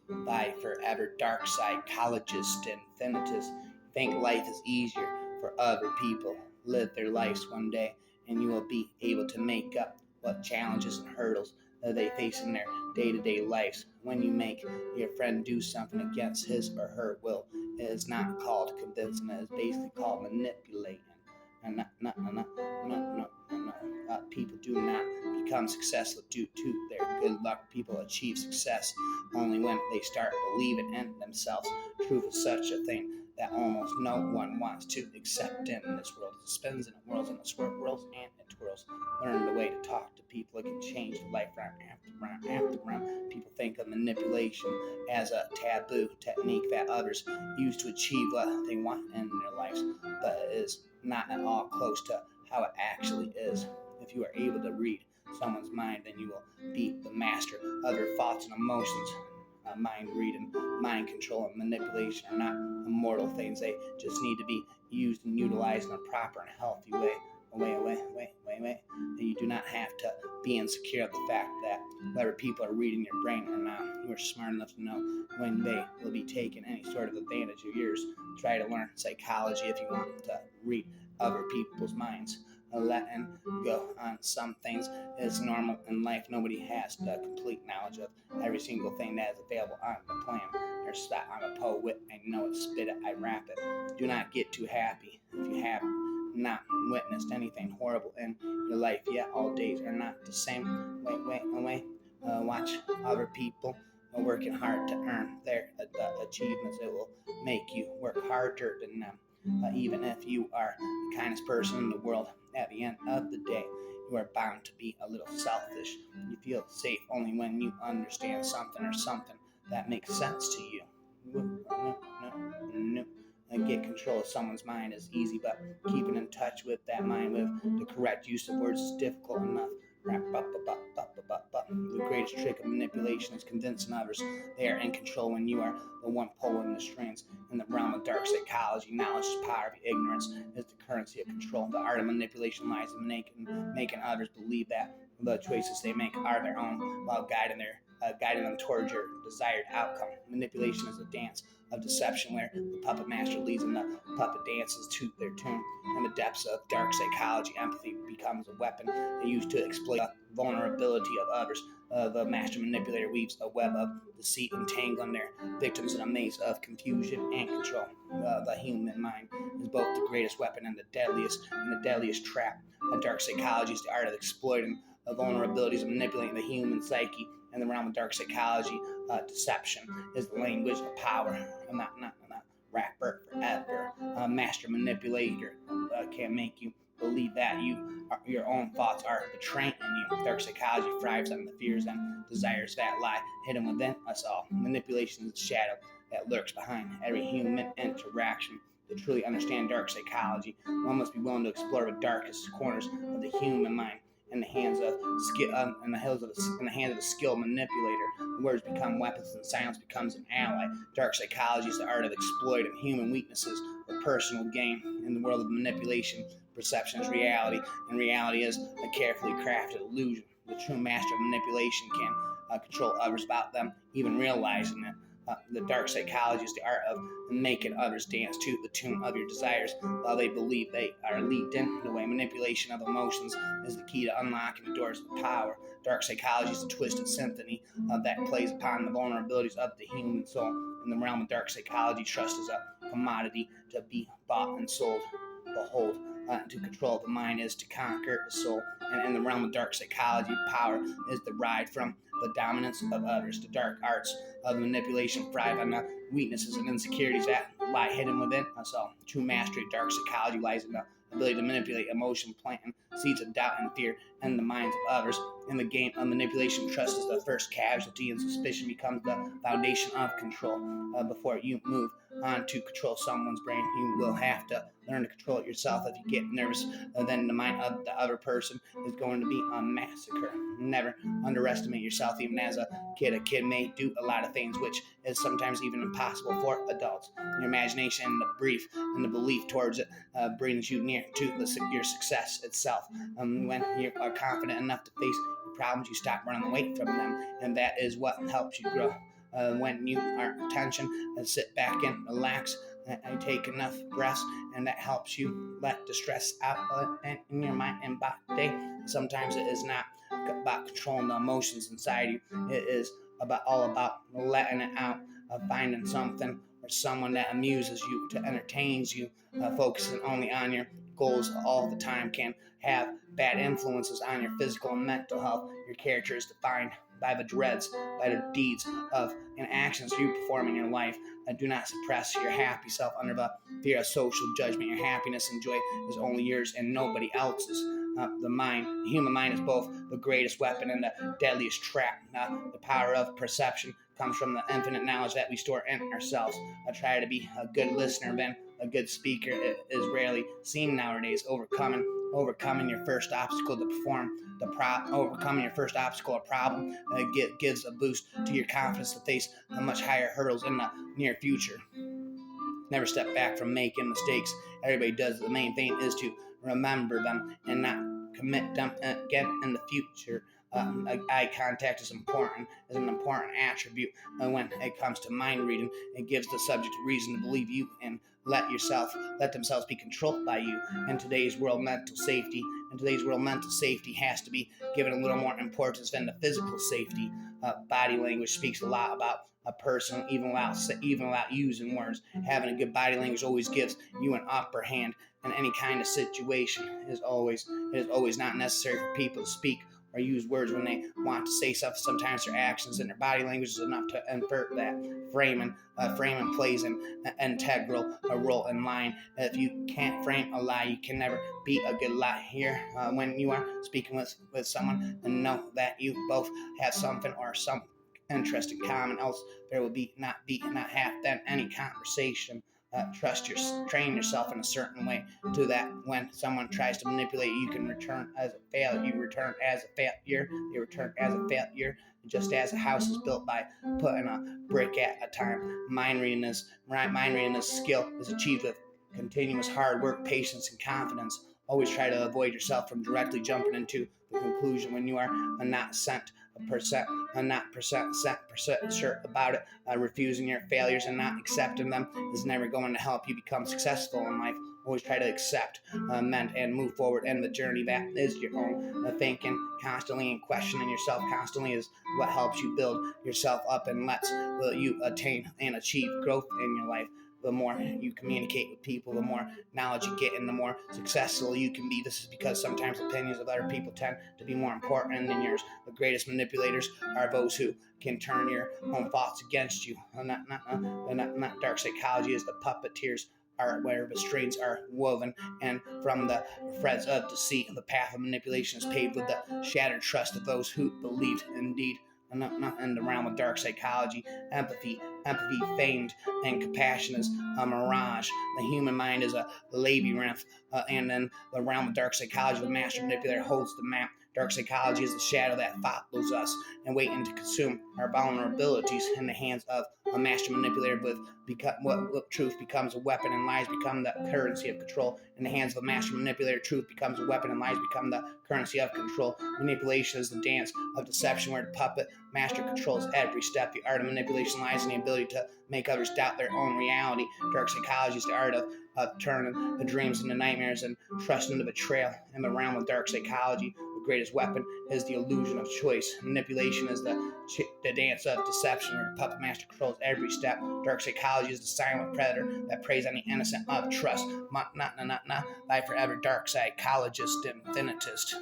By forever dark psychologist, infinitist, think life is easier for other people. Live their lives one day, and you will be able to make up what challenges and hurdles that they face in their day-to-day lives. When you make your friend do something against his or her will, it is not called convincing. It is basically called manipulating. And people do not become successful due to their good luck. People achieve success only when they start believing in themselves. Truth is such a thing that almost no one wants to accept in this world. It spins and it whirls and it swirls and it twirls. Learn the way to talk to people. It can change life round after round after round. People think of manipulation as a taboo technique that others use to achieve what they want in their lives, but it is not at all close to how it actually is. If you are able to read someone's mind, then you will be the master of their thoughts and emotions. Mind reading, mind control, and manipulation are not immortal things. They just need to be used and utilized in a proper and healthy way. You do not have to be insecure of the fact that whether people are reading your brain or not, you are smart enough to know when they will be taking any sort of advantage of yours. Try to learn psychology if you want to read other people's minds. Letting go on some things is normal in life. Nobody has the complete knowledge of every single thing that is available on the planet. There's that I'm a poet, I know it, spit it, I rap it. Do not get too happy if you have not witnessed anything horrible in your life yet. All days are not the same. Watch other people working hard to earn their achievements. It will make you work harder than them. Even if you are the kindest person in the world, at the end of the day, you are bound to be a little selfish. You feel safe only when you understand something or something that makes sense to you. Get control of someone's mind is easy, but keeping in touch with that mind with the correct use of words is difficult enough. The greatest trick of manipulation is convincing others they are in control when you are the one pulling the strings. In the realm of dark psychology, knowledge is power, ignorance is the currency of control. The art of manipulation lies in making others believe that the choices they make are their own, while guiding them towards your desired outcome. Manipulation is a dance of deception where the puppet master leads and the puppet dances to their tune. In the depths of dark psychology, empathy becomes a weapon they use to exploit the vulnerability of others. The master manipulator weaves a web of deceit, entangling their victims in a maze of confusion and control. The human mind is both the greatest weapon and the deadliest trap. Dark psychology is the art of exploiting the vulnerabilities and manipulating the human psyche. In the realm of dark psychology, deception is the language of power. I'm not rapper forever. Master manipulator can make you believe that your own thoughts are betraying you. Dark psychology thrives on the fears and desires that lie hidden within us all. Manipulation is the shadow that lurks behind every human interaction. To truly understand dark psychology, one must be willing to explore the darkest corners of the human mind. In the hands of a skilled manipulator, words become weapons and silence becomes an ally. Dark psychology is the art of exploiting human weaknesses for personal gain. In the world of manipulation, perception is reality, and reality is a carefully crafted illusion. The true master of manipulation can control others about them, even realizing it. The dark psychology is the art of making others dance to the tune of your desires while they believe they are leading in the way. Manipulation of emotions is the key to unlocking the doors of power. Dark psychology is a twisted symphony that plays upon the vulnerabilities of the human soul. In the realm of dark psychology, trust is a commodity to be bought and sold. Behold, to control the mind is to conquer the soul. And in the realm of dark psychology, power is derived from the dominance of others. The dark arts of manipulation thrive on the weaknesses and insecurities that lie hidden within us all. True mastery of dark psychology lies in the ability to manipulate emotion, planting seeds of doubt and fear in the minds of others. In the game of manipulation, trust is the first casualty, and suspicion becomes the foundation of control. Before you move on to control someone's brain, you will have to learn to control it yourself. If you get nervous, then the mind of the other person is going to be a massacre. Never underestimate yourself. Even as a kid may do a lot of things which is sometimes even impossible for adults. Your imagination and the belief towards it brings you near to your success itself. When you are confident enough to face your problems, you stop running away from them, and that is what helps you grow. when you are attention and sit back and relax and take enough breaths, and that helps you let the stress out in your mind and body. Sometimes it is not about controlling the emotions inside you. It is all about letting it out, finding something or someone that amuses you, to entertains you. Focusing only on your goals all the time can have bad influences on your physical and mental health. Your character is defined by the dreads, by the deeds of and actions you perform in your life. Do not suppress your happy self under the fear of social judgment. Your happiness and joy is only yours and nobody else's. The human mind is both the greatest weapon and the deadliest trap. The power of perception comes from the infinite knowledge that we store in ourselves. I try to be a good listener, Ben. A good speaker is rarely seen nowadays. Overcoming your first obstacle to perform overcoming your first obstacle or problem gives a boost to your confidence to face much higher hurdles in the near future. Never step back from making mistakes. Everybody does. The main thing is to remember them and not commit them again in the future. Eye contact is an important attribute when it comes to mind reading. It gives the subject a reason to believe you and let themselves be controlled by you. In today's world, mental safety has to be given a little more importance than the physical safety. Body language speaks a lot about a person, even without using words. Having a good body language always gives you an upper hand in any kind of situation. It is always not necessary for people to speak or use words when they want to say something. Sometimes their actions and their body language is enough to invert that. Framing plays an integral role in lying. If you can't frame a lie, you can never be a good liar. Here, when you are speaking with someone, and know that you both have something or some interest in common, else there will not have then any conversation. Train yourself in a certain way to that when someone tries to manipulate you, you can return as a failure. You return as a failure. They return as a failure. Just as a house is built by putting a brick at a time, mind reading this skill is achieved with continuous hard work, patience, and confidence. Always try to avoid yourself from directly jumping into the conclusion when you are not sure about it. Refusing your failures and not accepting them is never going to help you become successful in life. Always try to accept, mend, and move forward in the journey that is your own. Thinking constantly and questioning yourself constantly is what helps you build yourself up and lets you attain and achieve growth in your life. The more you communicate with people, the more knowledge you get and the more successful you can be. This is because sometimes opinions of other people tend to be more important than yours. The greatest manipulators are those who can turn your own thoughts against you. Not dark psychology is the puppeteers are where the strings are woven, and from the threads of deceit, the path of manipulation is paved with the shattered trust of those who believed. Indeed, not in the realm of dark psychology, empathy, feigned, and compassion is a mirage. The human mind is a labyrinth, and in the realm of dark psychology, the master manipulator holds the map. Dark psychology is the shadow that follows us and waiting to consume our vulnerabilities in the hands of a master manipulator. What truth becomes a weapon and lies become the currency of control. In the hands of a master manipulator, truth becomes a weapon and lies become the currency of control. Manipulation is the dance of deception where the puppet master controls every step. The art of manipulation lies in the ability to make others doubt their own reality. Dark psychology is the art of turning the dreams into nightmares and trust into betrayal. In the realm of dark psychology, the greatest weapon is the illusion of choice. Manipulation is the dance of deception where the puppet master controls every step. Dark psychology is the silent predator that preys on the innocent of trust. Bye forever, dark psychologist, infinitist.